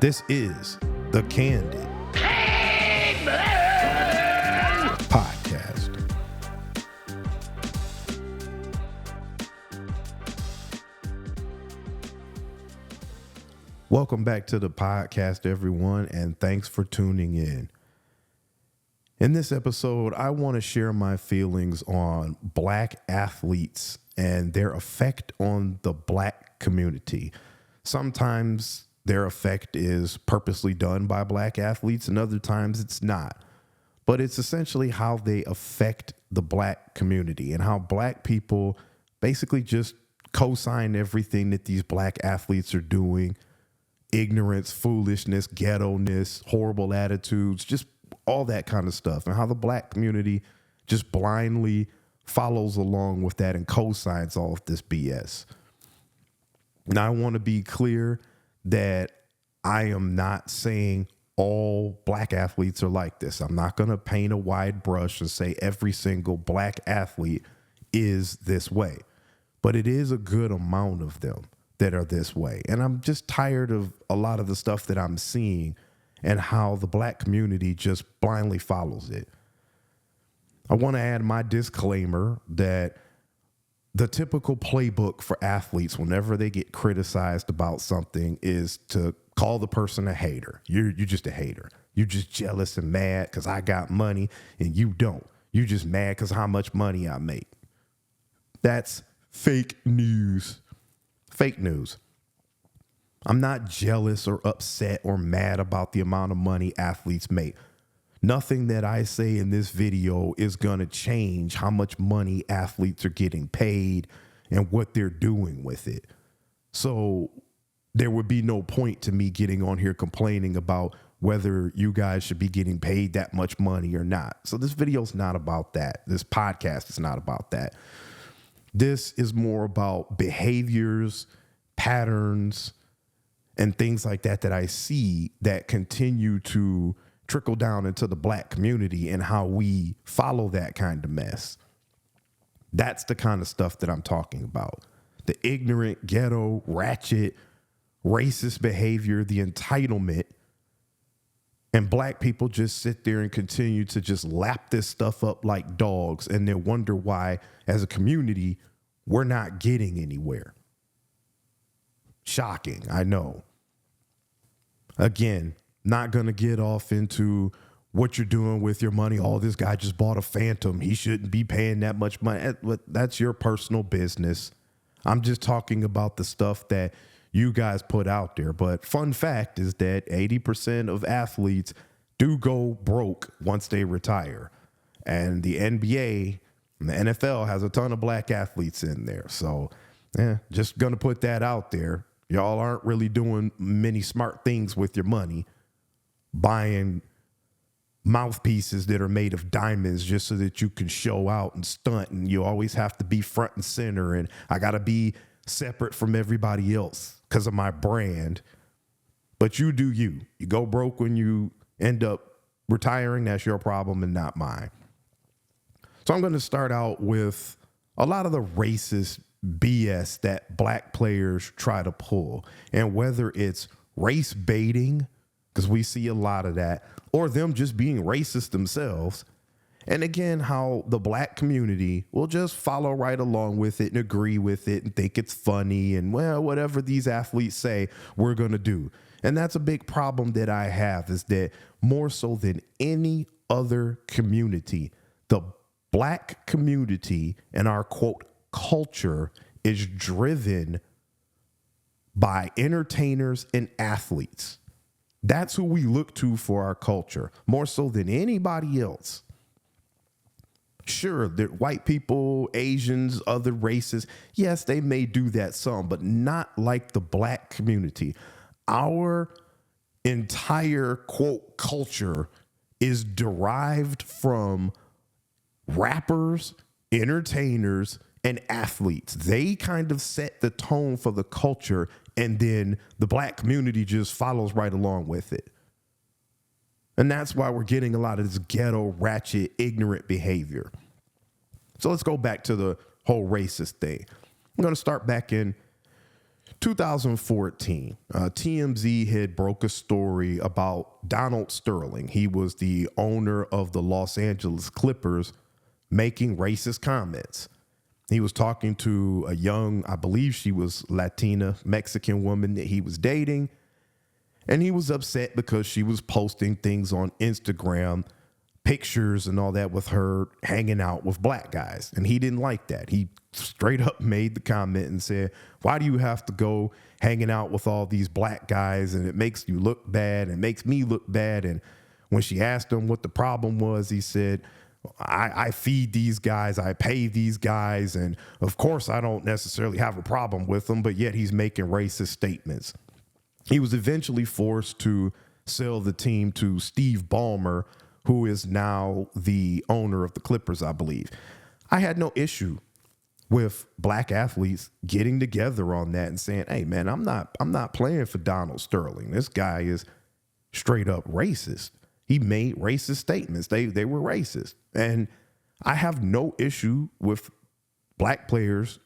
This is the Candid podcast. Welcome back to the podcast, everyone, and thanks for tuning in. In this episode, I want to share my feelings on black athletes and their effect on the black community. Sometimes their effect is purposely done by black athletes, and other times it's not. But it's essentially how they affect the black community and how black people basically just co-sign everything that these black athletes are doing. Ignorance, foolishness, ghetto-ness, horrible attitudes, just all that kind of stuff. And how the black community just blindly follows along with that and co-signs all of this BS. Now, I want to be clear that I am not saying all black athletes are like this. I'm not going to paint a wide brush and say every single black athlete is this way. But it is a good amount of them that are this way. And I'm just tired of a lot of the stuff that I'm seeing and how the black community just blindly follows it. I want to add my disclaimer that the typical playbook for athletes whenever they get criticized about something is to call the person a hater. You're just a hater. You're just jealous and mad because I got money and you don't. You're just mad because how much money I make. That's fake news. Fake news. I'm not jealous or upset or mad about the amount of money athletes make. Nothing that I say in this video is going to change how much money athletes are getting paid and what they're doing with it. So there would be no point to me getting on here complaining about whether you guys should be getting paid that much money or not. So this video is not about that. This podcast is not about that. This is more about behaviors, patterns, and things like that I see that continue to trickle down into the black community and how we follow that kind of mess. That's the kind of stuff that I'm talking about. The ignorant, ghetto, ratchet, racist behavior, the entitlement, and black people just sit there and continue to just lap this stuff up like dogs and then wonder why, as a community, we're not getting anywhere. Shocking, I know. Again, not going to get off into what you're doing with your money. Oh, this guy just bought a Phantom. He shouldn't be paying that much money. That's your personal business. I'm just talking about the stuff that you guys put out there. But fun fact is that 80% of athletes do go broke once they retire. And the NBA and the NFL has a ton of black athletes in there. So, just going to put that out there. Y'all aren't really doing many smart things with your money, buying mouthpieces that are made of diamonds just so that you can show out and stunt, and you always have to be front and center, and I got to be separate from everybody else because of my brand. But you do you. You go broke when you end up retiring. That's your problem and not mine. So I'm going to start out with a lot of the racist BS that black players try to pull, and whether it's race baiting, because we see a lot of that, or them just being racist themselves. And again, how the black community will just follow right along with it and agree with it and think it's funny and, well, whatever these athletes say, we're going to do. And that's a big problem that I have, is that more so than any other community, the black community and our, quote, culture is driven by entertainers and athletes. That's who we look to for our culture, more so than anybody else. Sure, that white people, Asians, other races, yes, they may do that some, but not like the black community. Our entire, quote, culture is derived from rappers, entertainers, and athletes. They kind of set the tone for the culture, and then the black community just follows right along with it. And that's why we're getting a lot of this ghetto, ratchet, ignorant behavior. So let's go back to the whole racist thing. I'm going to start back in 2014, TMZ had broke a story about Donald Sterling. He was the owner of the Los Angeles Clippers, making racist comments. He was talking to a young, I believe she was Latina, Mexican woman that he was dating. And he was upset because she was posting things on Instagram, pictures and all that with her hanging out with black guys. And he didn't like that. He straight up made the comment and said, why do you have to go hanging out with all these black guys? And it makes you look bad and makes me look bad. And when she asked him what the problem was, he said, I feed these guys, I pay these guys, and of course I don't necessarily have a problem with them, but yet he's making racist statements. He was eventually forced to sell the team to Steve Ballmer, who is now the owner of the Clippers, I believe. I had no issue with black athletes getting together on that and saying, hey man, I'm not playing for Donald Sterling. This guy is straight up racist. He made racist statements. They were racist. And I have no issue with black players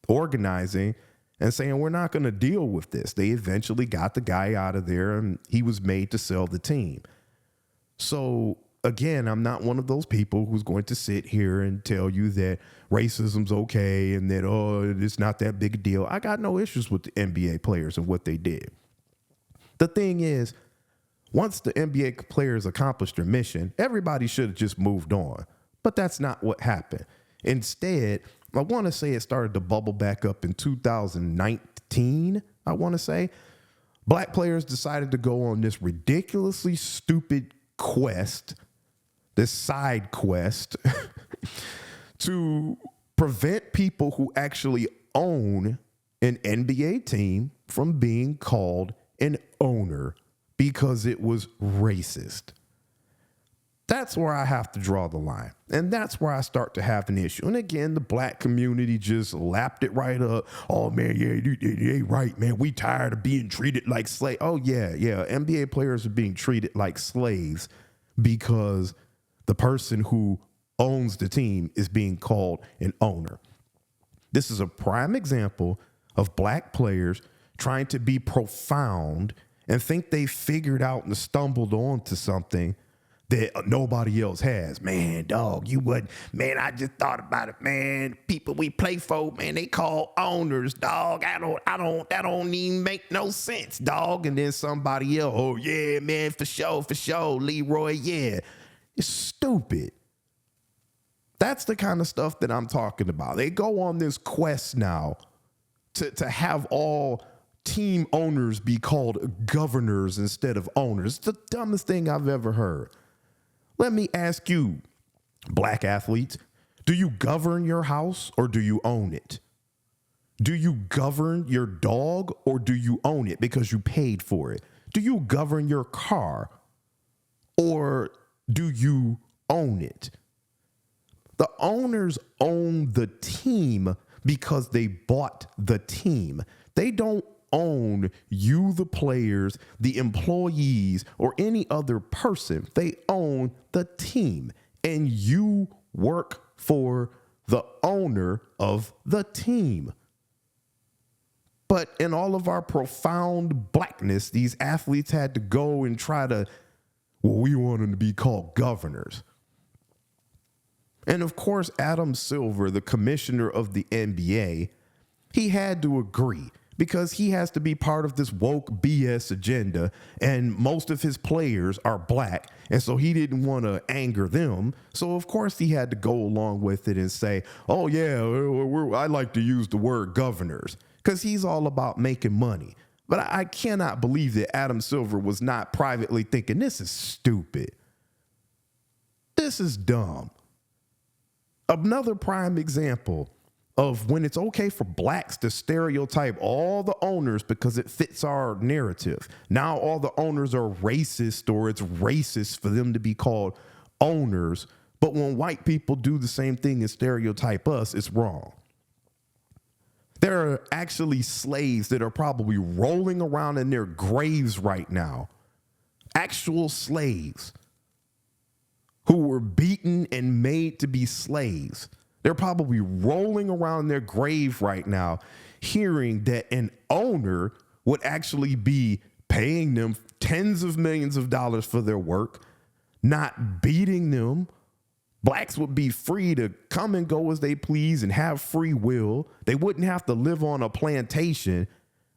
organizing and saying, we're not going to deal with this. They eventually got the guy out of there and he was made to sell the team. So again, I'm not one of those people who's going to sit here and tell you that racism's okay and that, oh, it's not that big a deal. I got no issues with the NBA players and what they did. The thing is, once the NBA players accomplished their mission, everybody should have just moved on. But that's not what happened. Instead, I want to say it started to bubble back up in 2019, I want to say. Black players decided to go on this ridiculously stupid quest, this side quest, to prevent people who actually own an NBA team from being called an owner, because it was racist. That's where I have to draw the line. And that's where I start to have an issue. And again, the black community just lapped it right up. Oh man, yeah, you ain't right, man. We tired of being treated like slaves. Oh yeah. NBA players are being treated like slaves because the person who owns the team is being called an owner. This is a prime example of black players trying to be profound and think they figured out and stumbled onto something that nobody else has. Man, dog, you wouldn't. Man, I just thought about it, man. People we play for, man, they call owners, dog. That don't even make no sense, dog. And then somebody else, oh yeah, man, for sure, Leroy, yeah. It's stupid. That's the kind of stuff that I'm talking about. They go on this quest now to have all team owners be called governors instead of owners. It's the dumbest thing I've ever heard. Let me ask you, black athletes, do you govern your house or do you own it? Do you govern your dog or do you own it because you paid for it? Do you govern your car or do you own it? The owners own the team because they bought the team. They don't own you, the players, the employees, or any other person. They own the team, and you work for the owner of the team. But in all of our profound blackness, these athletes had to go and try to, well, we want them to be called governors. And of course, Adam Silver, the commissioner of the NBA, he had to agree, because he has to be part of this woke BS agenda, and most of his players are black, and so he didn't want to anger them. So of course he had to go along with it and say, oh yeah, I like to use the word governors, because he's all about making money. But I cannot believe that Adam Silver was not privately thinking, this is stupid. This is dumb. Another prime example of when it's okay for blacks to stereotype all the owners because it fits our narrative. Now all the owners are racist, or it's racist for them to be called owners. But when white people do the same thing and stereotype us, it's wrong. There are actually slaves that are probably rolling around in their graves right now. Actual slaves who were beaten and made to be slaves. They're probably rolling around in their grave right now, hearing that an owner would actually be paying them tens of millions of dollars for their work, not beating them. Blacks would be free to come and go as they please and have free will. They wouldn't have to live on a plantation.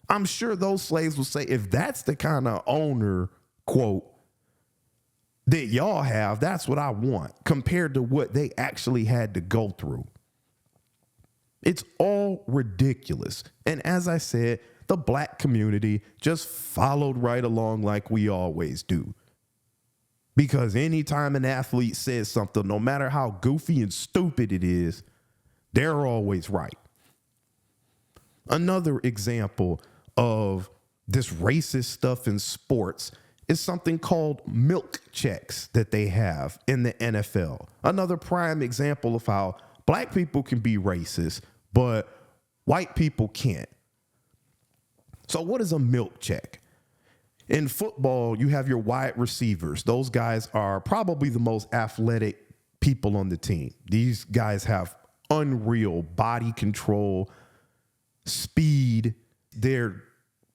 I'm sure those slaves will say, if that's the kind of owner, quote, that y'all have, that's what I want, compared to what they actually had to go through. It's all ridiculous. And as I said, the black community just followed right along like we always do. Because anytime an athlete says something, no matter how goofy and stupid it is, they're always right. Another example of this racist stuff in sports is something called milk checks that they have in the NFL. Another prime example of how black people can be racist, but white people can't. So what is a milk check? In football, you have your wide receivers. Those guys are probably the most athletic people on the team. These guys have unreal body control, speed. They're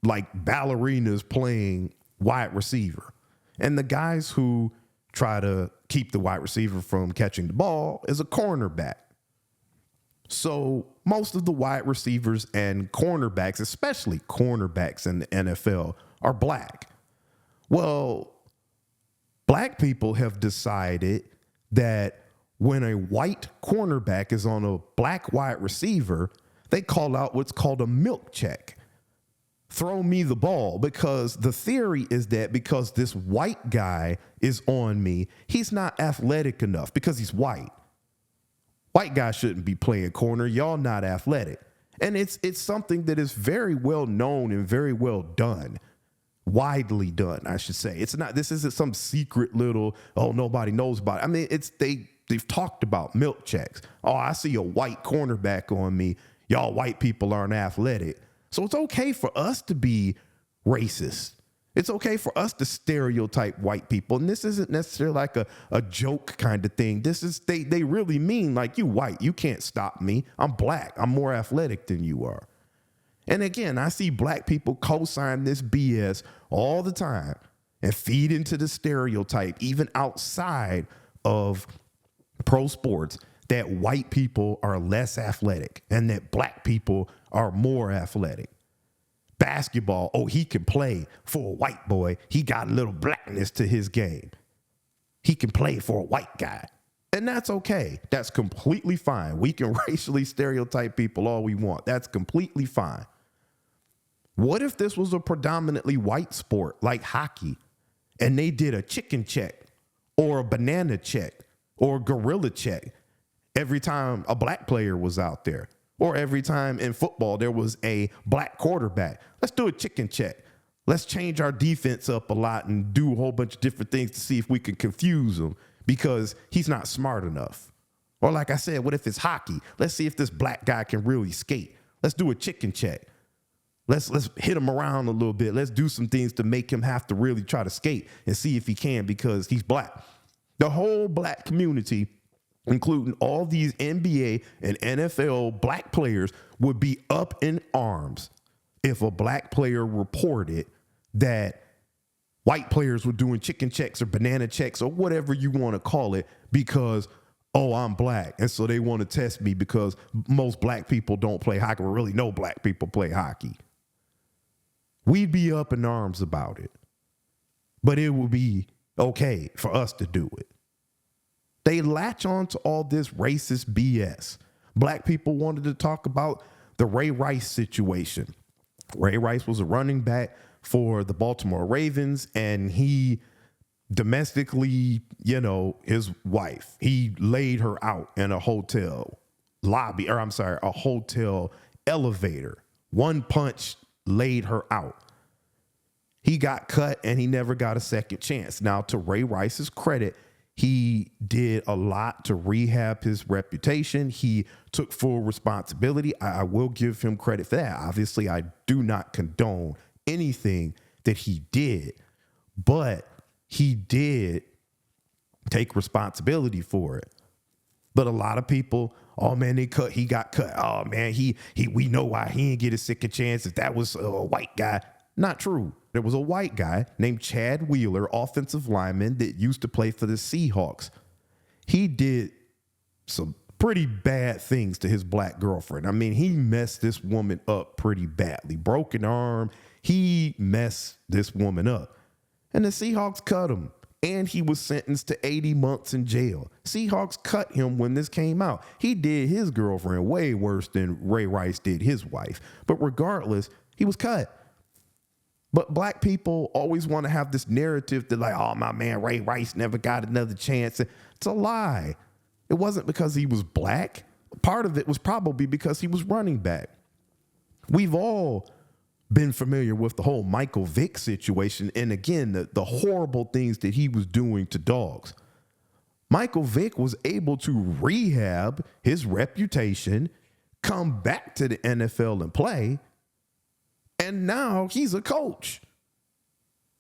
like ballerinas playing wide receiver. And the guys who try to keep the wide receiver from catching the ball is a cornerback. So most of the wide receivers and cornerbacks, especially cornerbacks in the NFL, are black. Well, black people have decided that when a white cornerback is on a black wide receiver, they call out what's called a milk check. Throw me the ball, because the theory is that because this white guy is on me, he's not athletic enough because he's white. White guys shouldn't be playing corner. Y'all not athletic. And it's something that is very well known and very well done. Widely done, I should say. This isn't some secret little, oh, nobody knows about it. I mean, they've talked about milk checks. Oh, I see a white cornerback on me. Y'all white people aren't athletic. So it's okay for us to be racist. It's okay for us to stereotype white people. And this isn't necessarily like a joke kind of thing. This is, they really mean like, you white, you can't stop me. I'm black. I'm more athletic than you are. And again, I see black people co-sign this BS all the time and feed into the stereotype, even outside of pro sports, that white people are less athletic and that black people are more athletic. Basketball, oh, he can play for a white boy. He got a little blackness to his game. He can play for a white guy. And that's okay. That's completely fine. We can racially stereotype people all we want. That's completely fine. What if this was a predominantly white sport like hockey, and they did a chicken check or a banana check or a gorilla check every time a black player was out there? Or every time in football there was a black quarterback? Let's do a chicken check. Let's change our defense up a lot and do a whole bunch of different things to see if we can confuse him because he's not smart enough. Or like I said, what if it's hockey? Let's see if this black guy can really skate. Let's do a chicken check. Let's hit him around a little bit. Let's do some things to make him have to really try to skate and see if he can because he's black. The whole black community, including all these NBA and NFL black players, would be up in arms if a black player reported that white players were doing chicken checks or banana checks or whatever you want to call it because, oh, I'm black. And so they want to test me because most black people don't play hockey, or really no black people play hockey. We'd be up in arms about it, but it would be okay for us to do it. They latch on to all this racist BS. Black people wanted to talk about the Ray Rice situation. Ray Rice was a running back for the Baltimore Ravens, and he domestically, his wife, he laid her out in a hotel lobby, a hotel elevator. One punch laid her out. He got cut and he never got a second chance. Now, to Ray Rice's credit, he did a lot to rehab his reputation. He took full responsibility. I will give him credit for that. Obviously, I do not condone anything that he did, but he did take responsibility for it. But a lot of people, oh man, he got cut. Oh man, we know why he didn't get a second chance if that was a white guy. Not true. There was a white guy named Chad Wheeler, offensive lineman that used to play for the Seahawks. He did some pretty bad things to his black girlfriend. I mean, he messed this woman up pretty badly. Broken arm. He messed this woman up. And the Seahawks cut him. And he was sentenced to 80 months in jail. Seahawks cut him when this came out. He did his girlfriend way worse than Ray Rice did his wife. But regardless, he was cut. But black people always want to have this narrative that like, oh, my man, Ray Rice never got another chance. It's a lie. It wasn't because he was black. Part of it was probably because he was running back. We've all been familiar with the whole Michael Vick situation. And again, the horrible things that he was doing to dogs. Michael Vick was able to rehab his reputation, come back to the NFL and play. And now he's a coach.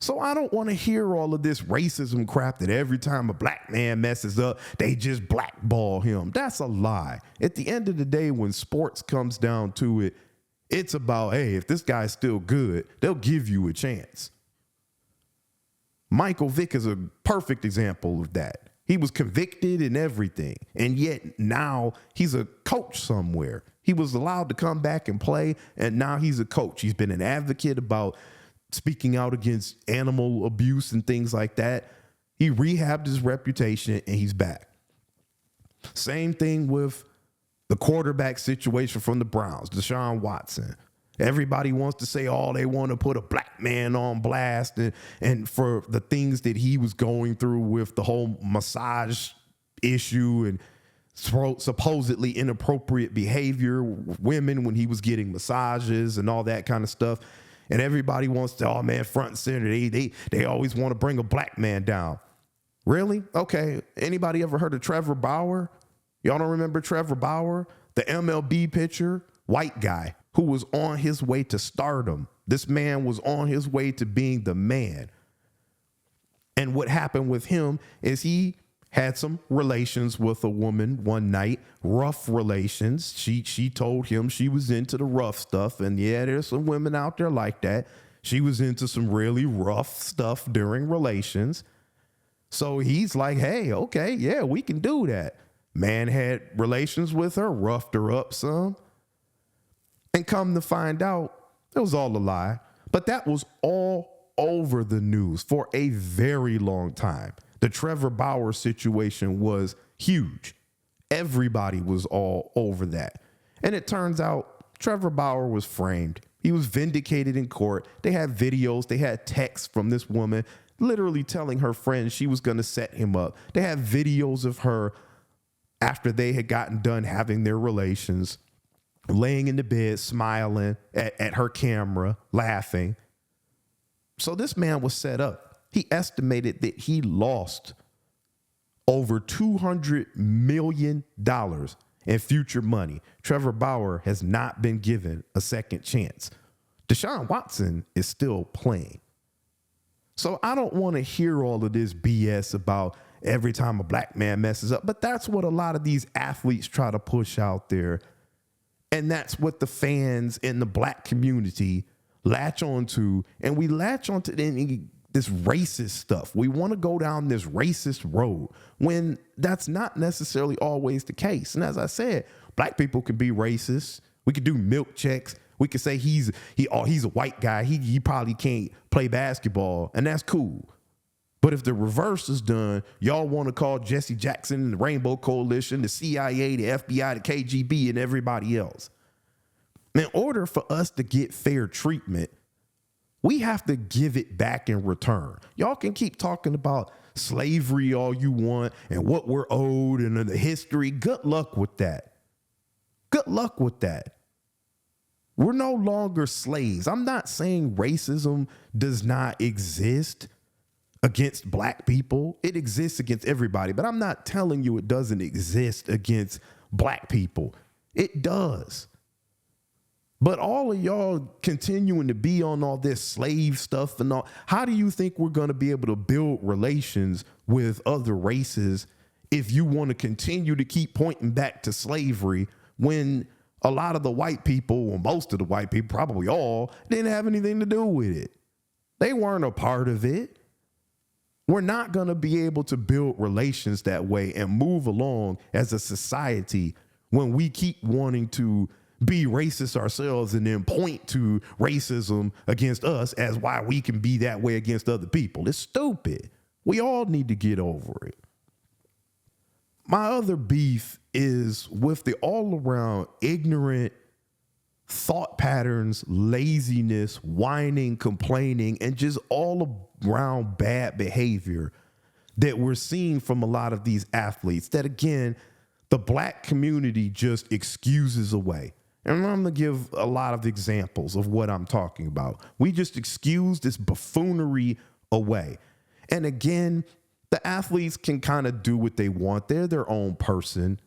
So I don't want to hear all of this racism crap that every time a black man messes up, they just blackball him. That's a lie. At the end of the day, when sports comes down to it, it's about, hey, if this guy's still good, they'll give you a chance. Michael Vick is a perfect example of that. He was convicted and everything, and yet now he's a coach somewhere. He was allowed to come back and play, and now he's a coach. He's been an advocate about speaking out against animal abuse and things like that. He rehabbed his reputation, and he's back. Same thing with the quarterback situation from the Browns, Deshaun Watson. Everybody wants to say, oh, they want to put a black man on blast and for the things that he was going through with the whole massage issue and supposedly inappropriate behavior with women when he was getting massages and all that kind of stuff. And everybody wants to, oh man, front and center, they always want to bring a black man down. Really? Okay. Anybody ever heard of Trevor Bauer? Y'all don't remember Trevor Bauer, the MLB pitcher, white guy who was on his way to stardom. This man was on his way to being the man. And what happened with him is he had some relations with a woman one night, rough relations. She told him she was into the rough stuff. And yeah, there's some women out there like that. She was into some really rough stuff during relations. So he's like, hey, okay, yeah, we can do that. Man had relations with her, roughed her up some. And come to find out, it was all a lie. But that was all over the news for a very long time. The Trevor Bauer situation was huge. Everybody was all over that. And it turns out Trevor Bauer was framed. He was vindicated in court. They had videos. They had texts from this woman literally telling her friends she was going to set him up. They had videos of her after they had gotten done having their relations, laying in the bed, smiling at her camera, laughing. So this man was set up. He estimated that he lost over $200 million in future money. Trevor Bauer has not been given a second chance. Deshaun Watson is still playing. So I don't want to hear all of this BS about every time a black man messes up, but that's what a lot of these athletes try to push out there. And that's what the fans in the black community latch onto. And we latch onto this racist stuff. We want to go down this racist road when that's not necessarily always the case. And as I said, black people can be racist. We could do milk checks. We could say he's a white guy. He probably can't play basketball, and that's cool. But if the reverse is done, y'all want to call Jesse Jackson, the Rainbow Coalition, the CIA, the FBI, the KGB, and everybody else. In order for us to get fair treatment, we have to give it back in return. Y'all can keep talking about slavery all you want and what we're owed and the history. Good luck with that. Good luck with that. We're no longer slaves. I'm not saying racism does not exist against black people. It exists against everybody, but I'm not telling you it doesn't exist against black people. It does. But all of y'all continuing to be on all this slave stuff and all, how do you think we're going to be able to build relations with other races if you want to continue to keep pointing back to slavery when a lot of the white people, or most of the white people, probably all, didn't have anything to do with it. They weren't a part of it. We're not going to be able to build relations that way and move along as a society when we keep wanting to be racist ourselves and then point to racism against us as why we can be that way against other people. It's stupid. We all need to get over it. My other beef is with the all around ignorant thought patterns, laziness, whining, complaining, and just all around bad behavior that we're seeing from a lot of these athletes that, again, the black community just excuses away. And I'm going to give a lot of examples of what I'm talking about. We just excuse this buffoonery away. And again, the athletes can kind of do what they want. They're their own person.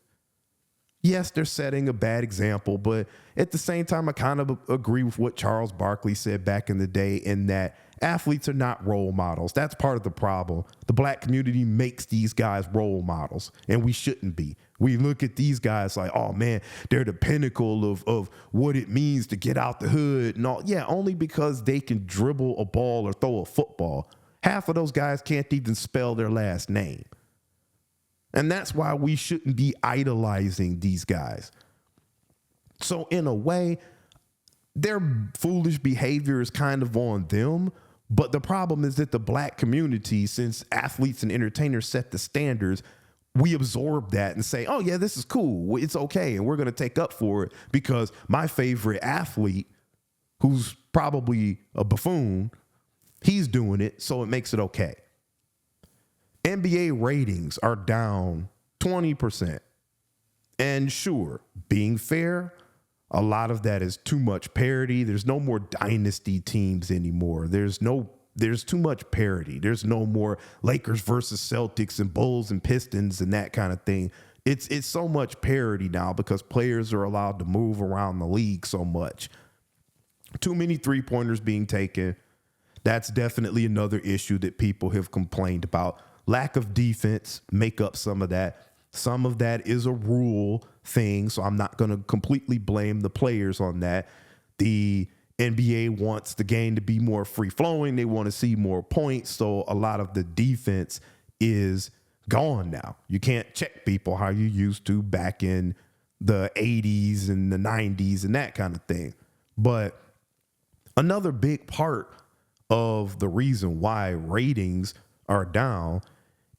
Yes, they're setting a bad example, but at the same time, I kind of agree with what Charles Barkley said back in the day in that athletes are not role models. That's part of the problem. The black community makes these guys role models, and we shouldn't be. We look at these guys like, oh man, they're the pinnacle of what it means to get out the hood and all. Yeah, only because they can dribble a ball or throw a football. Half of those guys can't even spell their last name. And that's why we shouldn't be idolizing these guys. So in a way, their foolish behavior is kind of on them. But the problem is that the black community, since athletes and entertainers set the standards, we absorb that and say, oh, yeah, this is cool. It's okay. And we're going to take up for it because my favorite athlete, who's probably a buffoon, he's doing it. So it makes it okay. NBA ratings are down 20%. And sure, being fair, a lot of that is too much parity. There's no more dynasty teams anymore. There's too much parity. There's no more Lakers versus Celtics and Bulls and Pistons and that kind of thing. It's so much parity now because players are allowed to move around the league so much. Too many three-pointers being taken. That's definitely another issue that people have complained about. Lack of defense make up some of that. Some of that is a rule thing, so I'm not going to completely blame the players on that. The NBA wants the game to be more free-flowing. They want to see more points, so a lot of the defense is gone now. You can't check people how you used to back in the 80s and the 90s and that kind of thing. But another big part of the reason why ratings are down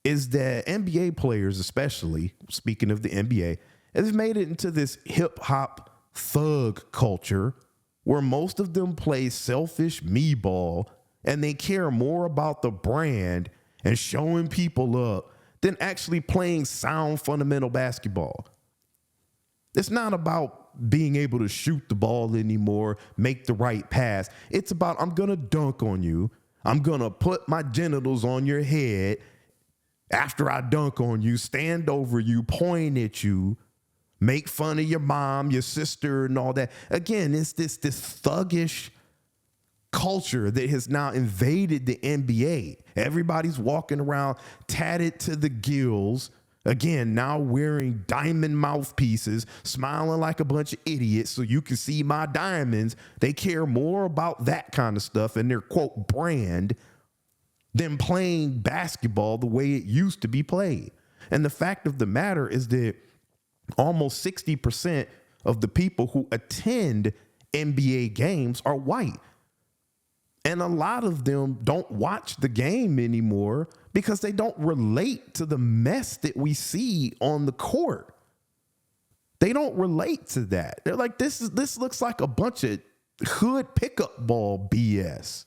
is that NBA players, especially, speaking of the NBA, has made it into this hip-hop thug culture where most of them play selfish me ball and they care more about the brand and showing people up than actually playing sound fundamental basketball. It's not about being able to shoot the ball anymore, make the right pass. It's about, I'm going to dunk on you. I'm going to put my genitals on your head. After I dunk on you, stand over you, point at you, make fun of your mom, your sister, and all that. Again, it's this thuggish culture that has now invaded the NBA. Everybody's walking around tatted to the gills. Again, now wearing diamond mouthpieces, smiling like a bunch of idiots so you can see my diamonds. They care more about that kind of stuff and their, quote, brand than playing basketball the way it used to be played. And the fact of the matter is that almost 60% of the people who attend NBA games are white. And a lot of them don't watch the game anymore because they don't relate to the mess that we see on the court. They don't relate to that. They're like, this looks like a bunch of hood pickup ball BS.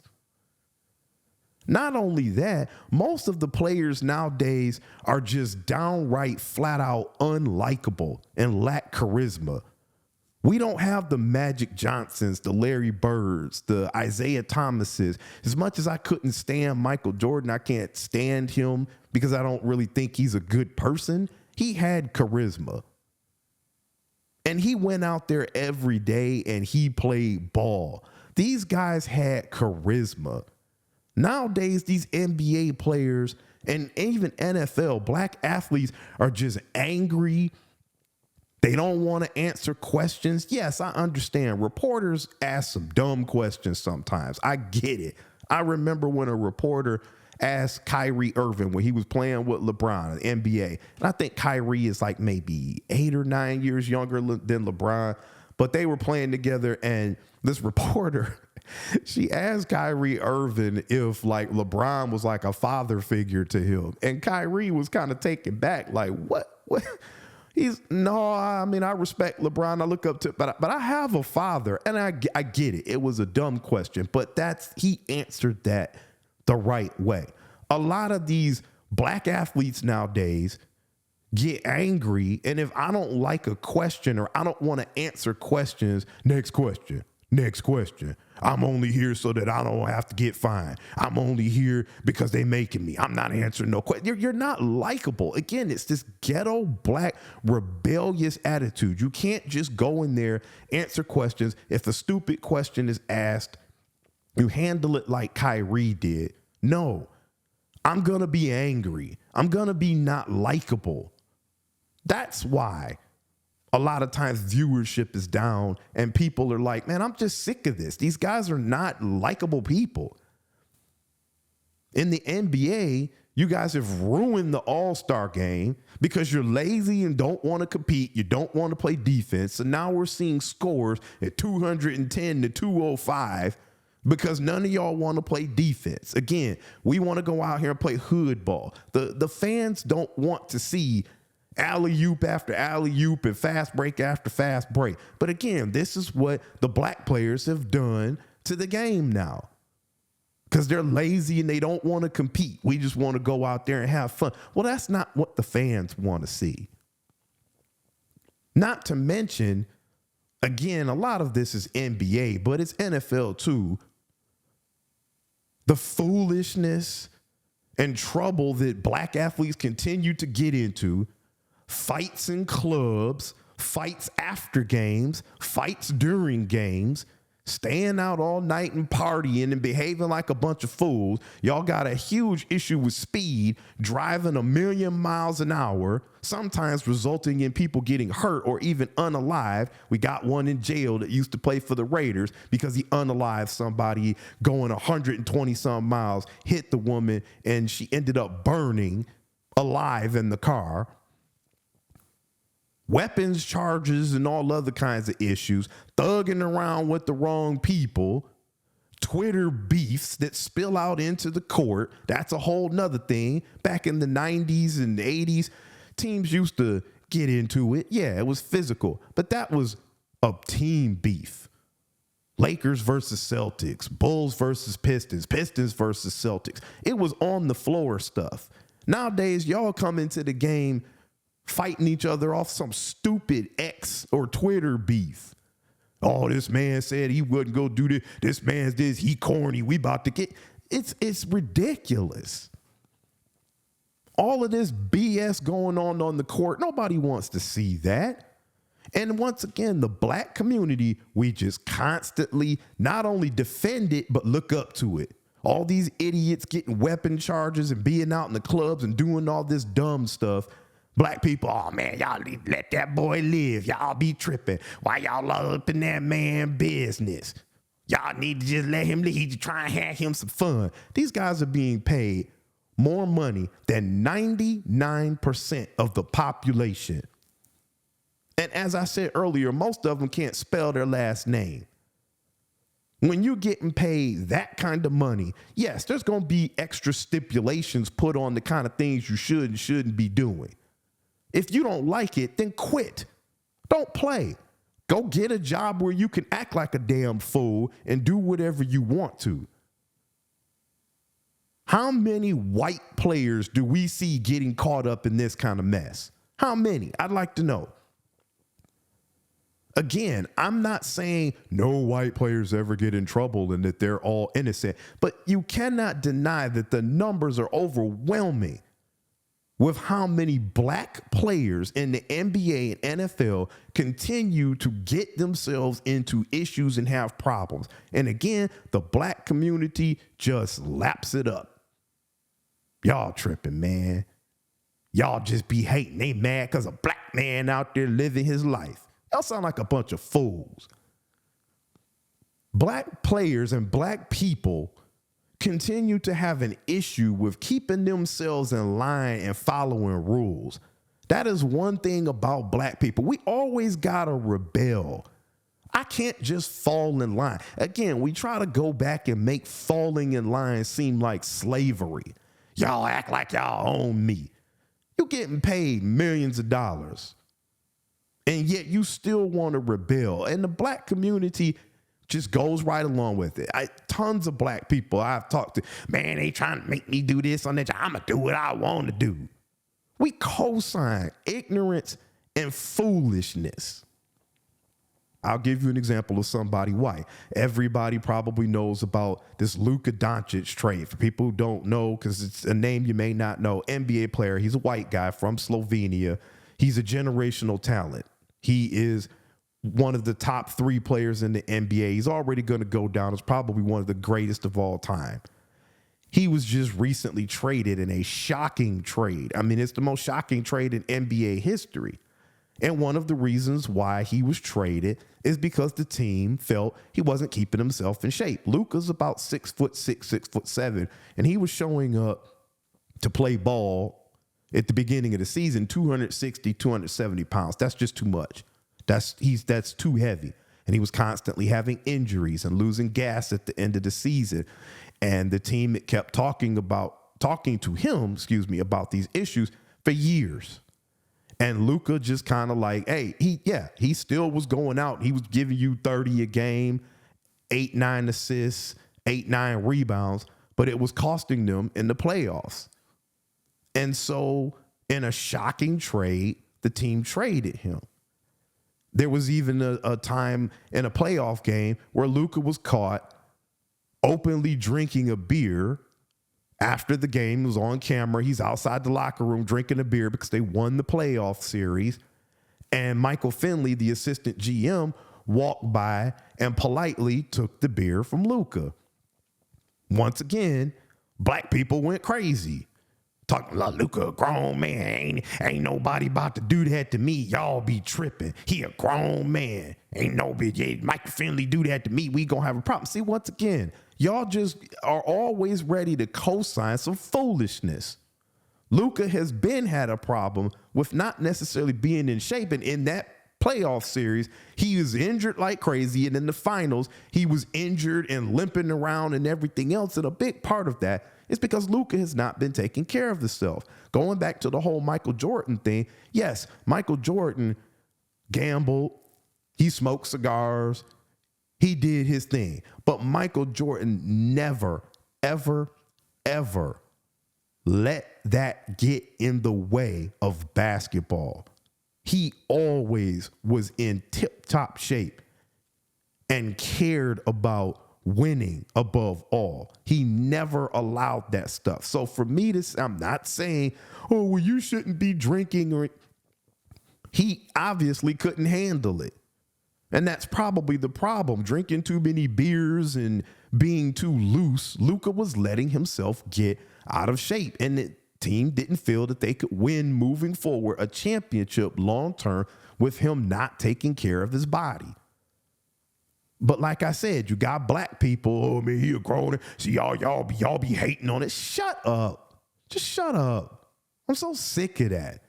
Not only that, most of the players nowadays are just downright flat out unlikable and lack charisma. We don't have the Magic Johnsons, the Larry Birds, the Isaiah Thomases. As much as I couldn't stand Michael Jordan, I can't stand him because I don't really think he's a good person. He had charisma. And he went out there every day and he played ball. These guys had charisma. Nowadays, these NBA players And even NFL, black athletes are just angry. They don't want to answer questions. Yes, I understand. Reporters ask some dumb questions sometimes. I get it. I remember when a reporter asked Kyrie Irving when he was playing with LeBron in the NBA. And I think Kyrie is like maybe 8 or 9 years younger than LeBron. But they were playing together, and this reporter, she asked Kyrie Irving if like LeBron was like a father figure to him. And Kyrie was kind of taken back, like, what? I mean, I respect LeBron. I look up to, but I have a father, and I get it. It was a dumb question, but he answered that the right way. A lot of these black athletes nowadays get angry, and if I don't like a question or I don't want to answer questions, next question. I'm only here so that I don't have to get fined. I'm only here because they making me. I'm not answering no question. You're not likable. Again, it's this ghetto black rebellious attitude. You can't just go in there, answer questions. If a stupid question is asked, you handle it like Kyrie did. No, I'm going to be angry. I'm going to be not likable. That's why a lot of times viewership is down and people are like, man, I'm just sick of this. These guys are not likable people. In the NBA, you guys have ruined the All-Star game because you're lazy and don't want to compete. You don't want to play defense. So now we're seeing scores at 210 to 205 because none of y'all want to play defense. Again, we want to go out here and play hood ball. The fans don't want to see alley-oop after alley-oop and fast break after fast break. But again, this is what the black players have done to the game now because they're lazy and they don't want to compete. We just want to go out there and have fun. Well, that's not what the fans want to see. Not to mention, again, a lot of this is NBA, but it's NFL too. The foolishness and trouble that black athletes continue to get into. Fights in clubs, fights after games, fights during games, staying out all night and partying and behaving like a bunch of fools. Y'all got a huge issue with speed, driving 1,000,000 miles an hour, sometimes resulting in people getting hurt or even unalive. We got one in jail that used to play for the Raiders because he unalived somebody going 120 some miles, hit the woman, and she ended up burning alive in the car. Weapons charges and all other kinds of issues, thugging around with the wrong people, Twitter beefs that spill out into the court. That's a whole nother thing. Back in the 90s and the 80s, teams used to get into it. Yeah, it was physical, but that was a team beef. Lakers versus Celtics, Bulls versus Pistons, Pistons versus Celtics. It was on the floor stuff. Nowadays, y'all come into the game fighting each other off some stupid X or Twitter beef. Oh, this man said he wouldn't go do this. This man's this, he corny. We about to get, it's ridiculous. All of this BS going on the court, nobody wants to see that. And once again, the black community, we just constantly not only defend it, but look up to it. All these idiots getting weapon charges and being out in the clubs and doing all this dumb stuff. Black people, oh man, y'all let that boy live. Y'all be tripping. Why y'all up in that man business? Y'all need to just let him live. He's trying to have him some fun. These guys are being paid more money than 99% of the population. And as I said earlier, most of them can't spell their last name. When you're getting paid that kind of money, yes, there's going to be extra stipulations put on the kind of things you should and shouldn't be doing. If you don't like it, then quit. Don't play. Go get a job where you can act like a damn fool and do whatever you want to. How many white players do we see getting caught up in this kind of mess? How many? I'd like to know. Again, I'm not saying no white players ever get in trouble and that they're all innocent, but you cannot deny that the numbers are overwhelming with how many black players in the NBA and NFL continue to get themselves into issues and have problems. And again, the black community just laps it up. Y'all tripping, man. Y'all just be hating. They mad because a black man out there living his life. Y'all sound like a bunch of fools. Black players and black people continue to have an issue with keeping themselves in line and following rules. That is one thing about black people. We always gotta rebel. I can't just fall in line. Again, we try to go back and make falling in line seem like slavery. Y'all act like y'all own me. You're getting paid millions of dollars, and yet you still want to rebel. And the black community just goes right along with it. Tons of black people I've talked to, man, they trying to make me do this on that. I'm going to do what I want to do. We co-sign ignorance and foolishness. I'll give you an example of somebody white. Everybody probably knows about this Luka Doncic trade. For people who don't know, because it's a name you may not know, NBA player. He's a white guy from Slovenia. He's a generational talent. He is one of the top 3 players in the NBA. He's already going to go down as probably one of the greatest of all time. He was just recently traded in a shocking trade. I mean, it's the most shocking trade in NBA history. And one of the reasons why he was traded is because the team felt he wasn't keeping himself in shape. Luka's about 6'6", 6'7", and he was showing up to play ball at the beginning of the season, 260, 270 pounds. That's just too much. That's too heavy. And he was constantly having injuries and losing gas at the end of the season. And the team kept talking to him about these issues for years. And Luka just kind of like, hey, he still was going out. He was giving you 30 a game, 8-9 assists, 8-9 rebounds, but it was costing them in the playoffs. And so in a shocking trade, the team traded him. There was even a time in a playoff game where Luka was caught openly drinking a beer. After the game, it was on camera. He's outside the locker room drinking a beer because they won the playoff series. And Michael Finley, the assistant GM, walked by and politely took the beer from Luka. Once again, black people went crazy. Talking about Luka, a grown man. Ain't nobody about to do that to me. Y'all be tripping. He a grown man. Ain't nobody. Michael Finley do that to me. We gonna have a problem. See, once again, y'all just are always ready to co-sign some foolishness. Luka has had a problem with not necessarily being in shape. And in that playoff series, he was injured like crazy. And in the finals, he was injured and limping around and everything else. And a big part of that is because Luka has not been taking care of himself. Going back to the whole Michael Jordan thing, yes, Michael Jordan gambled. He smoked cigars. He did his thing. But Michael Jordan never, ever, ever let that get in the way of basketball. He always was in tip-top shape and cared about winning above all. He never allowed that stuff. So for me I'm not saying, oh, well, you shouldn't be drinking, or he obviously couldn't handle it. And that's probably the problem. Drinking too many beers and being too loose, Luka was letting himself get out of shape. And the team didn't feel that they could win moving forward a championship long-term with him not taking care of his body. But like I said, you got black people, oh man, he a grown. See, y'all be hating on it. Shut up. Just shut up. I'm so sick of that.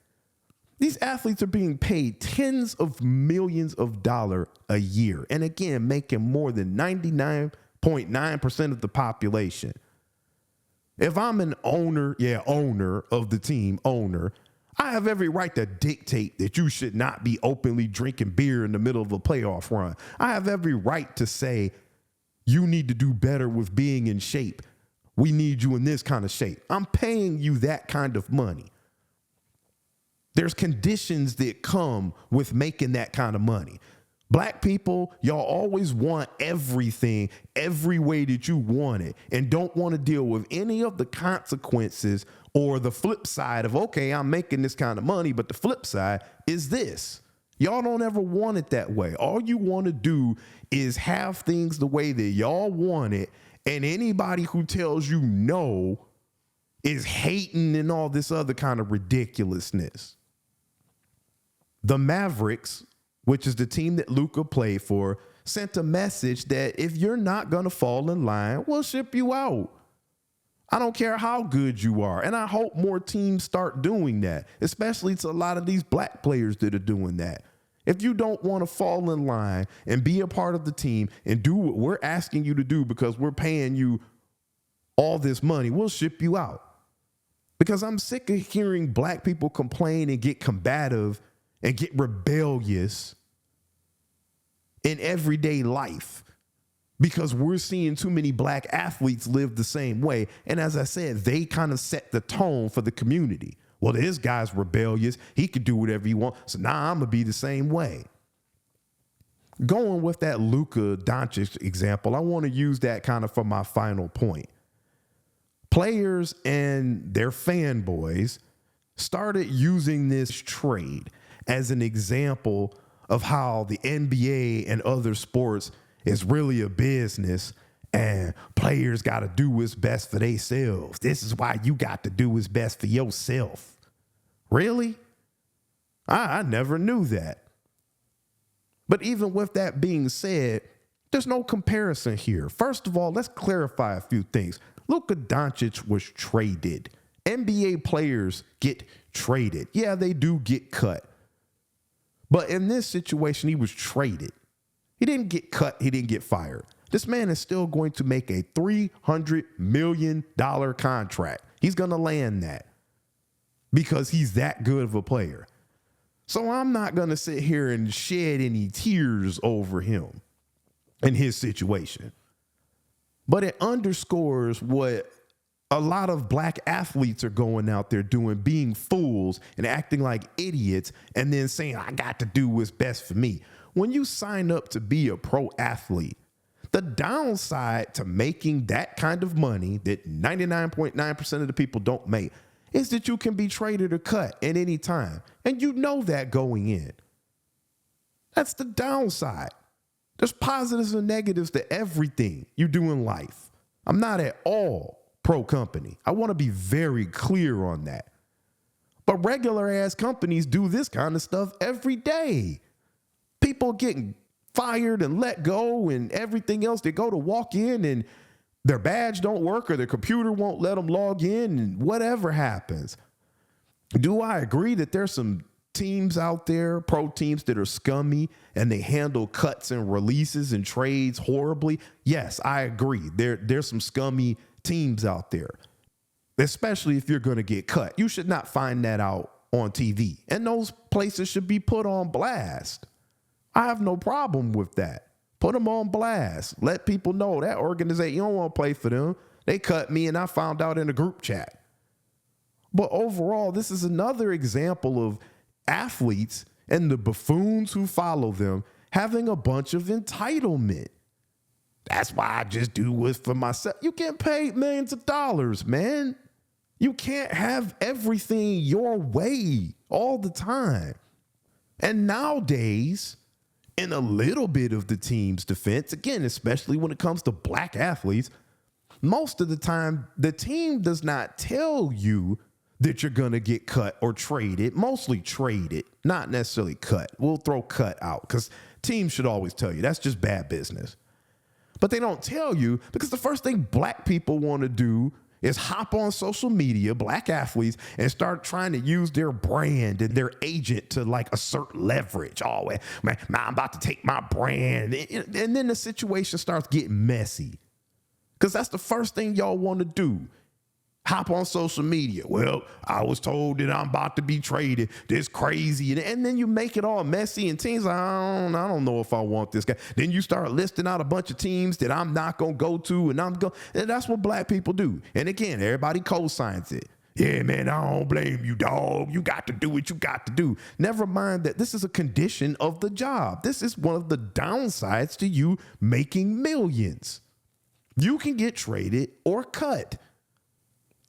These athletes are being paid tens of millions of dollars a year. And again, making more than 99.9% of the population. If I'm an owner of the team, I have every right to dictate that you should not be openly drinking beer in the middle of a playoff run. I have every right to say you need to do better with being in shape. We need you in this kind of shape. I'm paying you that kind of money. There's conditions that come with making that kind of money. Black people, y'all always want everything every way that you want it and don't want to deal with any of the consequences or the flip side of, okay, I'm making this kind of money, but the flip side is this. Y'all don't ever want it that way. All you want to do is have things the way that y'all want it, and anybody who tells you no is hating and all this other kind of ridiculousness. The Mavericks, which is the team that Luka played for, sent a message that if you're not going to fall in line, we'll ship you out. I don't care how good you are. And I hope more teams start doing that, especially to a lot of these black players that are doing that. If you don't want to fall in line and be a part of the team and do what we're asking you to do because we're paying you all this money, we'll ship you out. Because I'm sick of hearing black people complain and get combative and get rebellious in everyday life because we're seeing too many black athletes live the same way. And as I said, they kind of set the tone for the community. Well, this guy's rebellious. He could do whatever he wants. So now I'm going to be the same way. Going with that Luka Doncic example, I want to use that kind of for my final point. Players and their fanboys started using this trade as an example of how the NBA and other sports is really a business and players got to do what's best for themselves. This is why you got to do what's best for yourself. Really? I never knew that. But even with that being said, there's no comparison here. First of all, let's clarify a few things. Luka Doncic was traded. NBA players get traded. Yeah, they do get cut. But in this situation, he was traded. He didn't get cut. He didn't get fired. This man is still going to make a $300 million contract. He's going to land that because he's that good of a player. So I'm not going to sit here and shed any tears over him and his situation. But it underscores what a lot of black athletes are going out there doing, being fools and acting like idiots and then saying, I got to do what's best for me. When you sign up to be a pro athlete, the downside to making that kind of money that 99.9% of the people don't make is that you can be traded or cut at any time. And you know that going in. That's the downside. There's positives and negatives to everything you do in life. I'm not at all pro company. I want to be very clear on that. But regular ass companies do this kind of stuff every day. People getting fired and let go and everything else. They go to walk in and their badge don't work or their computer won't let them log in and whatever happens. Do I agree that there's some teams out there, pro teams that are scummy and they handle cuts and releases and trades horribly? Yes, I agree. There's some scummy teams out there, especially if you're going to get cut. You should not find that out on TV. And those places should be put on blast. I have no problem with that. Put them on blast. Let people know that organization, you don't want to play for them. They cut me and I found out in a group chat. But overall, this is another example of athletes and the buffoons who follow them having a bunch of entitlement. That's why I just do what's for myself. You get paid millions of dollars, man. You can't have everything your way all the time. And nowadays, in a little bit of the team's defense, again, especially when it comes to black athletes, most of the time, the team does not tell you that you're going to get cut or traded, mostly traded, not necessarily cut. We'll throw cut out because teams should always tell you. That's just bad business. But they don't tell you because the first thing black people want to do is hop on social media, black athletes, and start trying to use their brand and their agent to like assert leverage. Oh, man, I'm about to take my brand. And then the situation starts getting messy because that's the first thing y'all want to do. Hop on social media. Well, I was told that I'm about to be traded. This crazy. And then you make it all messy and teams like, I don't know if I want this guy. Then you start listing out a bunch of teams that I'm not going to go to and that's what black people do. And again, everybody co-signs it. Yeah, man, I don't blame you, dog. You got to do what you got to do. Never mind that this is a condition of the job. This is one of the downsides to you making millions. You can get traded or cut.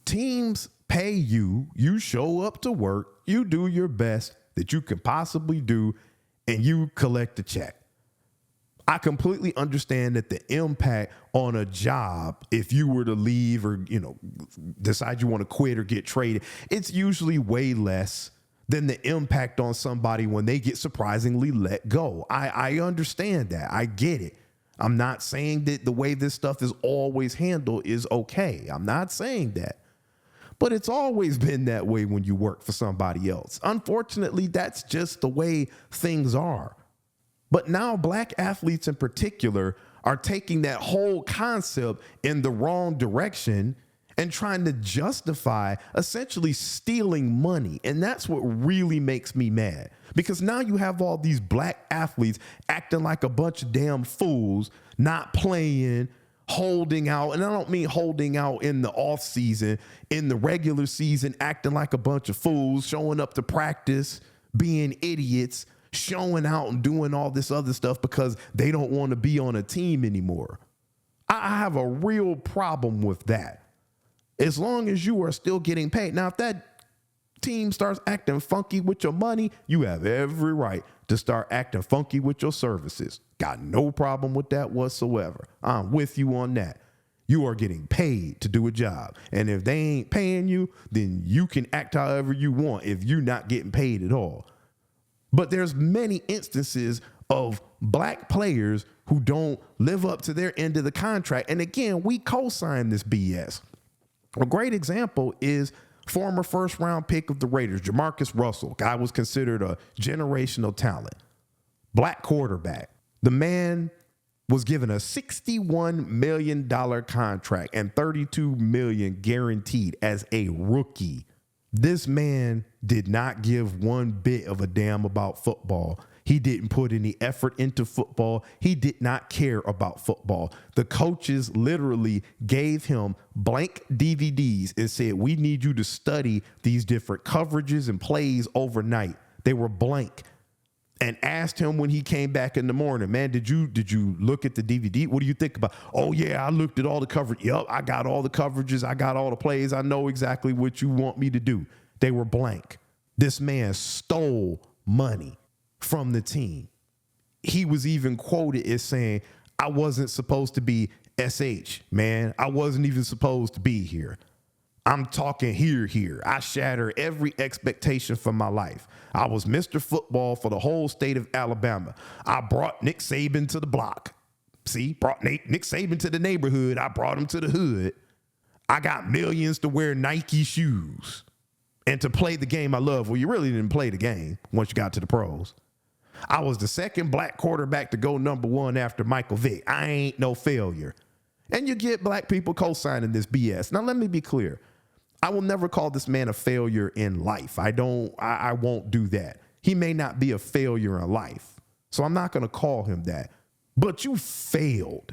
Teams pay you, you show up to work, you do your best that you can possibly do, and you collect a check. I completely understand that the impact on a job, if you were to leave or, decide you want to quit or get traded, it's usually way less than the impact on somebody when they get surprisingly let go. I understand that. I get it. I'm not saying that the way this stuff is always handled is okay. I'm not saying that. But it's always been that way when you work for somebody else. Unfortunately, that's just the way things are. But now black athletes in particular are taking that whole concept in the wrong direction and trying to justify essentially stealing money. And that's what really makes me mad, because now you have all these black athletes acting like a bunch of damn fools, not playing, holding out. And I don't mean holding out in the off season, in the regular season, acting like a bunch of fools, showing up to practice, being idiots, showing out and doing all this other stuff because they don't want to be on a team anymore. I have a real problem with that. As long as you are still getting paid. Now, if that team starts acting funky with your money, you have every right to start acting funky with your services. Got no problem with that whatsoever. I'm with you on that. You are getting paid to do a job. And if they ain't paying you, then you can act however you want if you're not getting paid at all. But there's many instances of black players who don't live up to their end of the contract. And again, we co-sign this BS. A great example is former first round pick of the Raiders, Jamarcus Russell. Guy was considered a generational talent. Black quarterback. The man was given a $61 million contract and $32 million guaranteed as a rookie. This man did not give one bit of a damn about football. He didn't put any effort into football. He did not care about football. The coaches literally gave him blank DVDs and said, we need you to study these different coverages and plays overnight. They were blank. And asked him when he came back in the morning, man, did you look at the DVD? What do you think about? Oh, yeah, I looked at all the coverage. Yep, I got all the coverages. I got all the plays. I know exactly what you want me to do. They were blank. This man stole money from the team. He was even quoted as saying, I wasn't supposed to be SH, man. I wasn't even supposed to be here. I'm talking here. I shatter every expectation for my life. I was Mr. Football for the whole state of Alabama. I brought Nick Saban to the block. See, brought Nick Saban to the neighborhood. I brought him to the hood. I got millions to wear Nike shoes and to play the game I love. Well, you really didn't play the game once you got to the pros. I was the second black quarterback to go number one after Michael Vick. I ain't no failure. And you get black people co-signing this BS. Now, let me be clear. I will never call this man a failure in life. I won't do that. He may not be a failure in life, so I'm not going to call him that. But you failed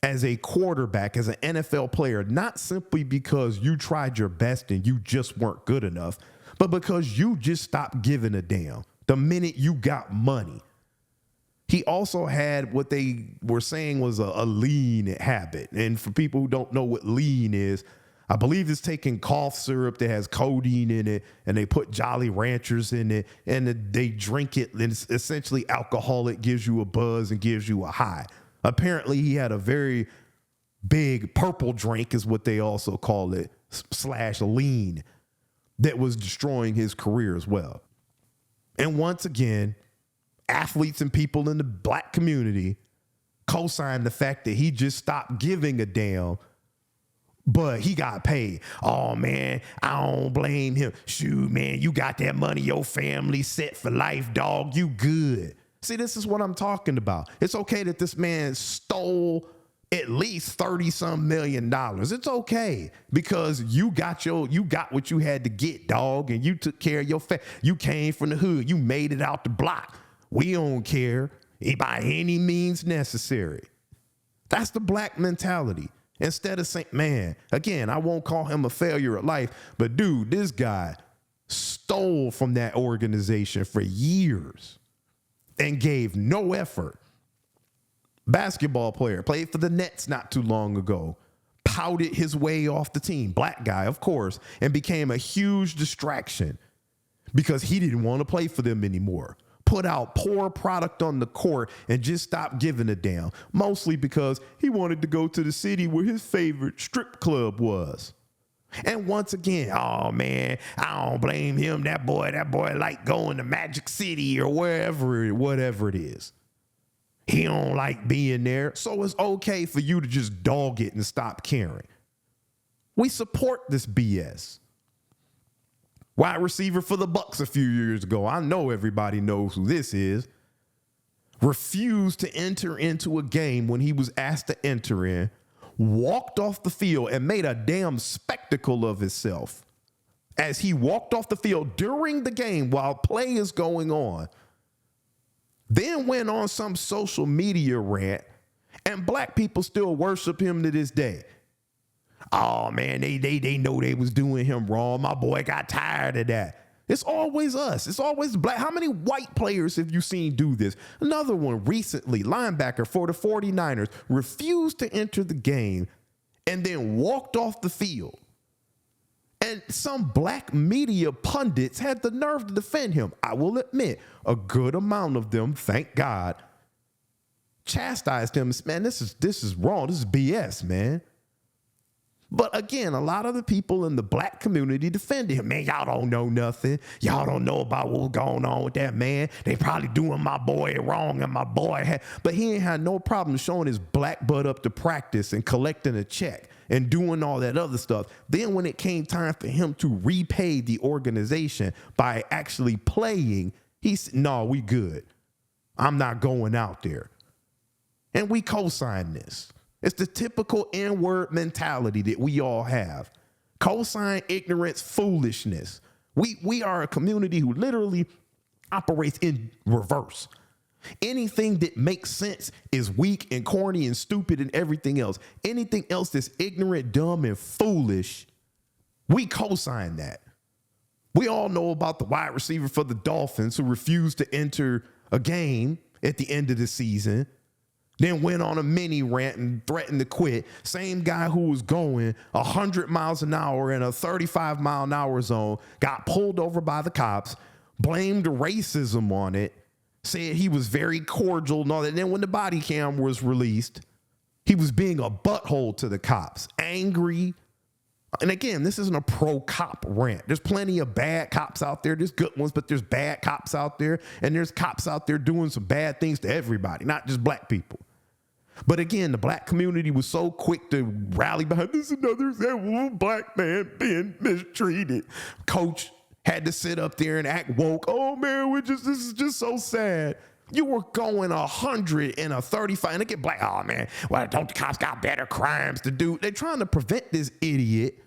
as a quarterback, as an NFL player, not simply because you tried your best and you just weren't good enough, but because you just stopped giving a damn the minute you got money. He also had what they were saying was a lean habit. And for people who don't know what lean is, I believe it's taking cough syrup that has codeine in it, and they put Jolly Ranchers in it, and they drink it, and it's essentially alcoholic, gives you a buzz and gives you a high. Apparently, he had a very big purple drink, is what they also call it, / lean, that was destroying his career as well. And once again, athletes and people in the black community co-sign the fact that he just stopped giving a damn, but he got paid. Oh, man, I don't blame him. Shoot, man, you got that money. Your family set for life, dog. You good. See, this is what I'm talking about. It's okay that this man stole at least 30-some million dollars. It's okay because you got what you had to get, dog, and you took care of your family. You came from the hood. You made it out the block. We don't care by any means necessary. That's the black mentality. Instead of saying, man, again, I won't call him a failure at life, but dude, this guy stole from that organization for years and gave no effort. Basketball player, played for the Nets not too long ago, pouted his way off the team, black guy, of course, and became a huge distraction because he didn't want to play for them anymore. put out poor product on the court and just stopped giving a damn, mostly because he wanted to go to the city where his favorite strip club was. And once again, oh man, I don't blame him. That boy like going to Magic City or whatever it is. He don't like being there. So it's okay for you to just dog it and stop caring. We support this BS. Wide receiver for the Bucks a few years ago. I know everybody knows who this is. Refused to enter into a game when he was asked to enter in. Walked off the field and made a damn spectacle of himself as he walked off the field during the game while play is going on. Then went on some social media rant, and black people still worship him to this day. Oh man, they know they was doing him wrong. My boy got tired of that. It's always us. It's always black. How many white players have you seen do this? Another one recently, linebacker for the 49ers, refused to enter the game and then walked off the field. And some black media pundits had the nerve to defend him. I will admit, a good amount of them, thank God, chastised him. Man, this is wrong. This is BS, man. But again, a lot of the people in the black community defended him. Man, y'all don't know nothing. Y'all don't know about what's going on with that man. They probably doing my boy wrong, and my boy but he ain't had no problem showing his black butt up to practice and collecting a check and doing all that other stuff. Then when it came time for him to repay the organization by actually playing, he said, no, we good. I'm not going out there. And we co-signed this. It's the typical N-word mentality that we all have. Cosign ignorance, foolishness. We are a community who literally operates in reverse. Anything that makes sense is weak and corny and stupid and everything else. Anything else that's ignorant, dumb, and foolish, we cosign that. We all know about the wide receiver for the Dolphins who refused to enter a game at the end of the season, then went on a mini rant and threatened to quit. Same guy who was going 100 miles an hour in a 35 mile an hour zone, got pulled over by the cops, blamed racism on it, said he was very cordial and all that. And then when the body cam was released, he was being a butthole to the cops, angry. And again, this isn't a pro-cop rant. There's plenty of bad cops out there. There's good ones, but there's bad cops out there. And there's cops out there doing some bad things to everybody, not just black people. But again, the black community was so quick to rally behind this another black man being mistreated. Coach had to sit up there and act woke. Oh man, this is just so sad. You were going 100 in a 35, and they get black. Oh man, well, don't the cops got better crimes to do? They're trying to prevent this idiot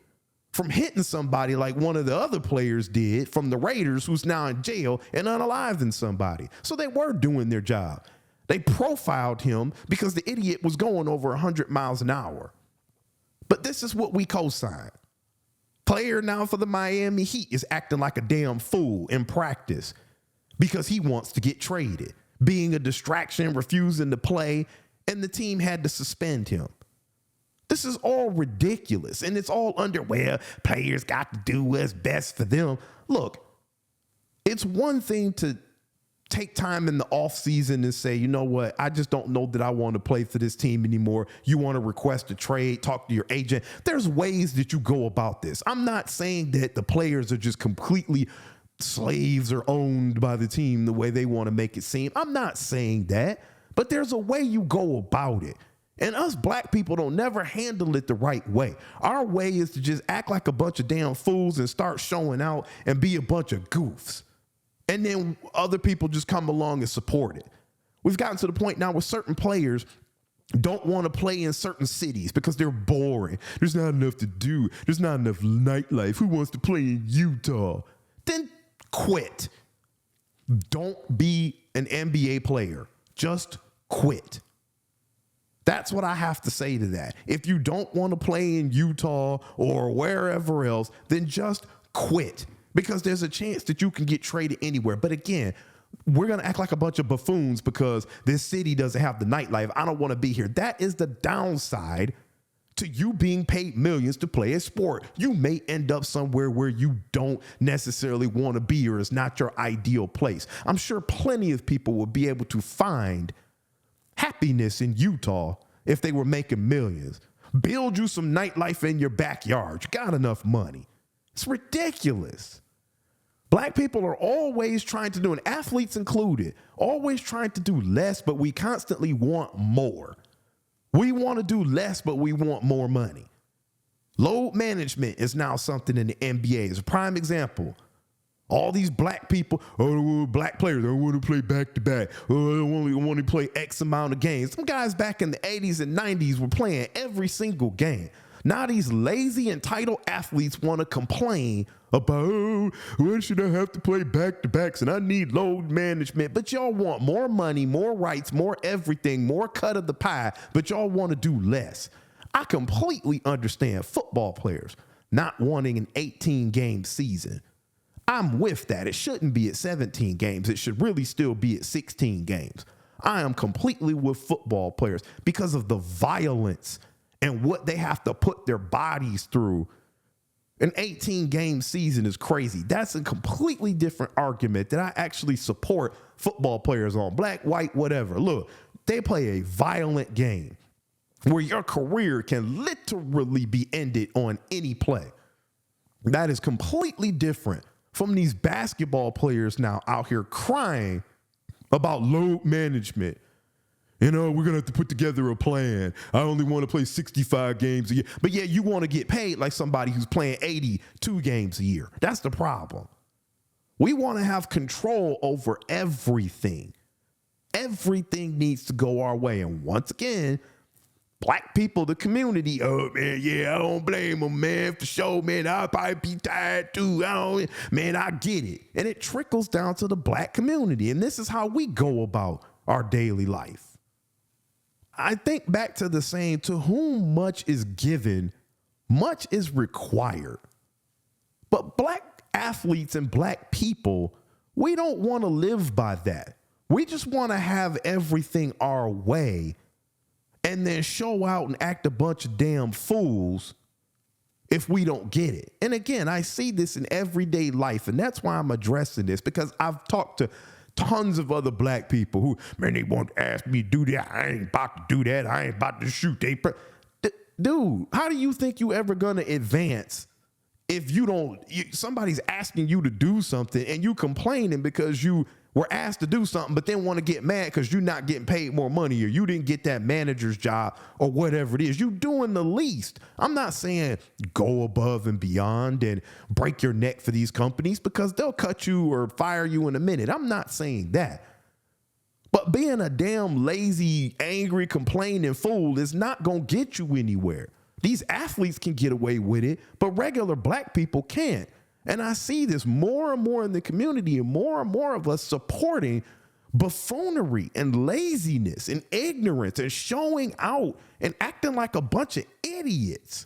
from hitting somebody like one of the other players did from the Raiders, who's now in jail and unaliving somebody. So they were doing their job. They profiled him because the idiot was going over 100 miles an hour. But this is what we co-signed. Player now for the Miami Heat is acting like a damn fool in practice because he wants to get traded, being a distraction, refusing to play, and the team had to suspend him. This is all ridiculous, and it's all under, well, players got to do what's best for them. Look, it's one thing to take time in the offseason and say, you know what, I just don't know that I want to play for this team anymore. You want to request a trade, talk to your agent. There's ways that you go about this. I'm not saying that the players are just completely slaves or owned by the team the way they want to make it seem. I'm not saying that, but there's a way you go about it. And us black people don't never handle it the right way. Our way is to just act like a bunch of damn fools and start showing out and be a bunch of goofs. And then other people just come along and support it. We've gotten to the point now where certain players don't want to play in certain cities because they're boring. There's not enough to do. There's not enough nightlife. Who wants to play in Utah? Then quit. Don't be an NBA player. Just quit. That's what I have to say to that. If you don't want to play in Utah or wherever else, then just quit, because there's a chance that you can get traded anywhere. But again, we're going to act like a bunch of buffoons because this city doesn't have the nightlife. I don't want to be here. That is the downside to you being paid millions to play a sport. You may end up somewhere where you don't necessarily want to be or is not your ideal place. I'm sure plenty of people would be able to find happiness in Utah if they were making millions. Build you some nightlife in your backyard. You got enough money. It's ridiculous. Black people are always trying to do, and athletes included, always trying to do less, but we constantly want more. We want to do less, but we want more money. Load management is now something in the NBA. It's a prime example. All these black people, black players, I want to play back-to-back. I only want to play X amount of games. Some guys back in the 80s and 90s were playing every single game. Now these lazy, entitled athletes want to complain about, why should I have to play back-to-backs and I need load management? But y'all want more money, more rights, more everything, more cut of the pie, but y'all want to do less. I completely understand football players not wanting an 18-game season. I'm with that. It shouldn't be at 17 games. It should really still be at 16 games. I am completely with football players because of the violence and what they have to put their bodies through. An 18-game season is crazy. That's a completely different argument that I actually support football players on. Black, white, whatever. Look, they play a violent game where your career can literally be ended on any play. That is completely different from these basketball players now out here crying about load management. You know, we're going to have to put together a plan. I only want to play 65 games a year. But yeah, you want to get paid like somebody who's playing 82 games a year. That's the problem. We want to have control over everything. Everything needs to go our way. And once again, black people, the community, oh man, yeah, I don't blame them, man, for sure, man. I'll probably be tired too. Man, I get it. And it trickles down to the black community. And this is how we go about our daily life. I think back to the saying, to whom much is given, much is required. But black athletes and black people, we don't want to live by that. We just want to have everything our way and then show out and act a bunch of damn fools if we don't get it. And again, I see this in everyday life, and that's why I'm addressing this, because I've talked to tons of other black people who, man, they won't ask me to do that. I ain't about to do that. I ain't about to shoot. Dude, how do you think you ever gonna advance if somebody's asking you to do something and you complaining because you were asked to do something, but then want to get mad because you're not getting paid more money or you didn't get that manager's job or whatever it is. You doing the least. I'm not saying go above and beyond and break your neck for these companies because they'll cut you or fire you in a minute. I'm not saying that. But being a damn lazy, angry, complaining fool is not going to get you anywhere. These athletes can get away with it, but regular black people can't. And I see this more and more in the community and more of us supporting buffoonery and laziness and ignorance and showing out and acting like a bunch of idiots.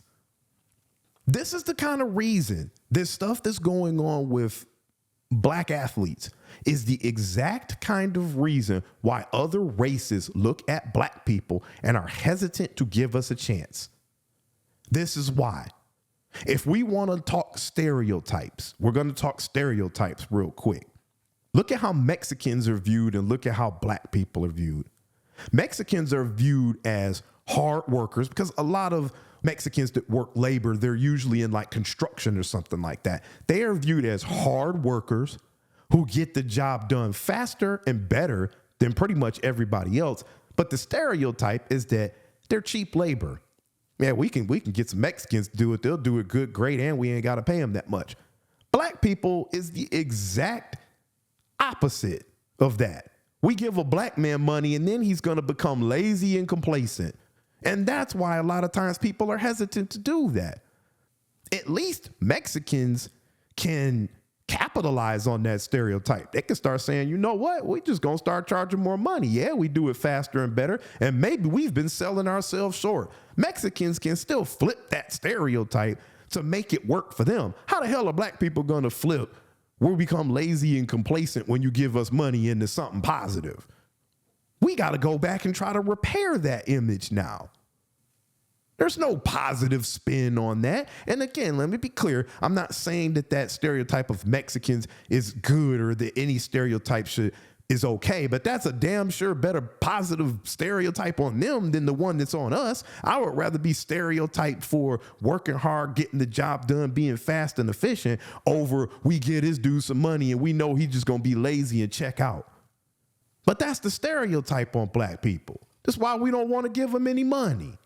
This is the kind of reason this stuff that's going on with black athletes is the exact kind of reason why other races look at black people and are hesitant to give us a chance. This is why. If we want to talk stereotypes, we're going to talk stereotypes real quick. Look at how Mexicans are viewed and look at how black people are viewed. Mexicans are viewed as hard workers because a lot of Mexicans that work labor, they're usually in like construction or something like that. They are viewed as hard workers who get the job done faster and better than pretty much everybody else. But the stereotype is that they're cheap labor. Yeah, we can get some Mexicans to do it. They'll do it good, great, and we ain't got to pay them that much. Black people is the exact opposite of that. We give a black man money and then he's going to become lazy and complacent. And that's why a lot of times people are hesitant to do that. At least Mexicans can capitalize on that stereotype. They can start saying, you know what? We just going to start charging more money. Yeah, we do it faster and better. And maybe we've been selling ourselves short. Mexicans can still flip that stereotype to make it work for them. How the hell are black people going to flip? We'll become lazy and complacent when you give us money into something positive. We got to go back and try to repair that image now. There's no positive spin on that. And again, let me be clear. I'm not saying that stereotype of Mexicans is good or that any stereotype is okay, but that's a damn sure better positive stereotype on them than the one that's on us. I would rather be stereotyped for working hard, getting the job done, being fast and efficient over we get his dude some money and we know he's just going to be lazy and check out. But that's the stereotype on black people. That's why we don't want to give them any money.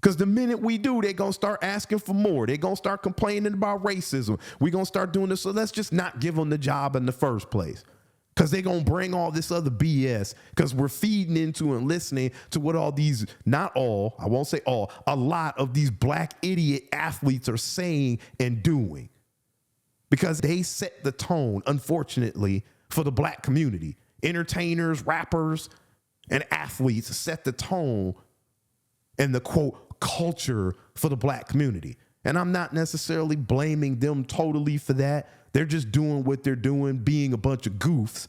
Because the minute we do, they're going to start asking for more. They're going to start complaining about racism. We're going to start doing this. So let's just not give them the job in the first place. Because they're going to bring all this other BS. Because we're feeding into and listening to what all these, not all, I won't say all, a lot of these black idiot athletes are saying and doing. Because they set the tone, unfortunately, for the black community. Entertainers, rappers, and athletes set the tone and the, quote, culture for the black community. And I'm not necessarily blaming them totally for that. They're just doing what they're doing, being a bunch of goofs.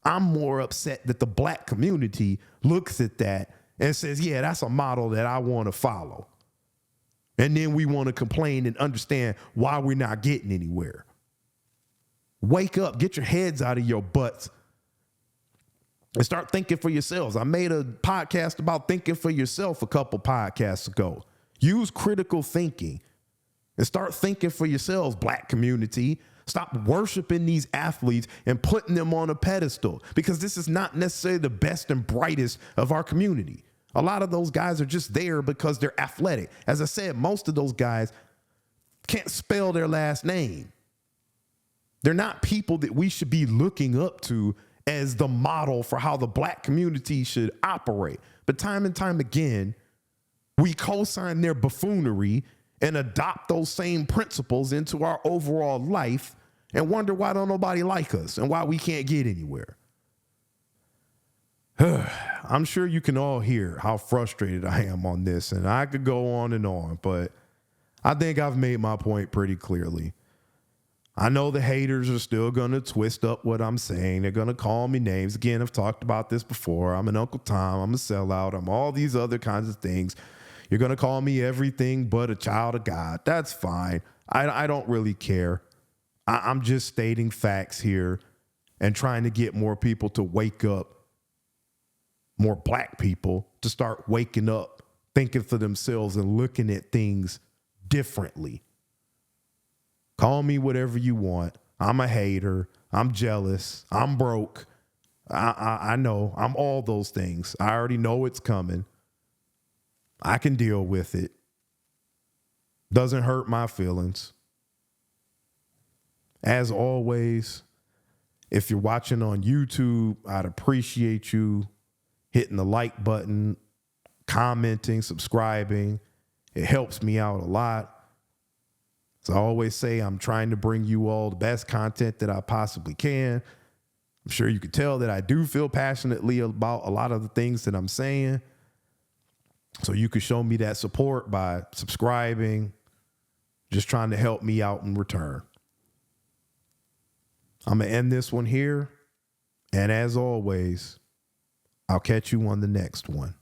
I'm more upset that the black community looks at that and says, yeah, that's a model that I want to follow. And then we want to complain and understand why we're not getting anywhere. Wake up, get your heads out of your butts and start thinking for yourselves. I made a podcast about thinking for yourself a couple podcasts ago. Use critical thinking and start thinking for yourselves, black community. Stop worshiping these athletes and putting them on a pedestal, because this is not necessarily the best and brightest of our community. A lot of those guys are just there because they're athletic. As I said, most of those guys can't spell their last name. They're not people that we should be looking up to as the model for how the black community should operate. But time and time again, we co-sign their buffoonery and adopt those same principles into our overall life and wonder why don't nobody like us and why we can't get anywhere. I'm sure you can all hear how frustrated I am on this, and I could go on, but I think I've made my point pretty clearly. I know the haters are still going to twist up what I'm saying. They're going to call me names. Again, I've talked about this before. I'm an Uncle Tom. I'm a sellout. I'm all these other kinds of things. You're going to call me everything but a child of God. That's fine. I don't really care. I'm just stating facts here and trying to get more people to wake up, more black people to start waking up, thinking for themselves and looking at things differently. Call me whatever you want. I'm a hater. I'm jealous. I'm broke. I know. I'm all those things. I already know it's coming. I can deal with it. Doesn't hurt my feelings. As always, if you're watching on YouTube, I'd appreciate you hitting the like button, commenting, subscribing. It helps me out a lot. As I always say, I'm trying to bring you all the best content that I possibly can. I'm sure you can tell that I do feel passionately about a lot of the things that I'm saying. So you can show me that support by subscribing, just trying to help me out in return. I'm going to end this one here. And as always, I'll catch you on the next one.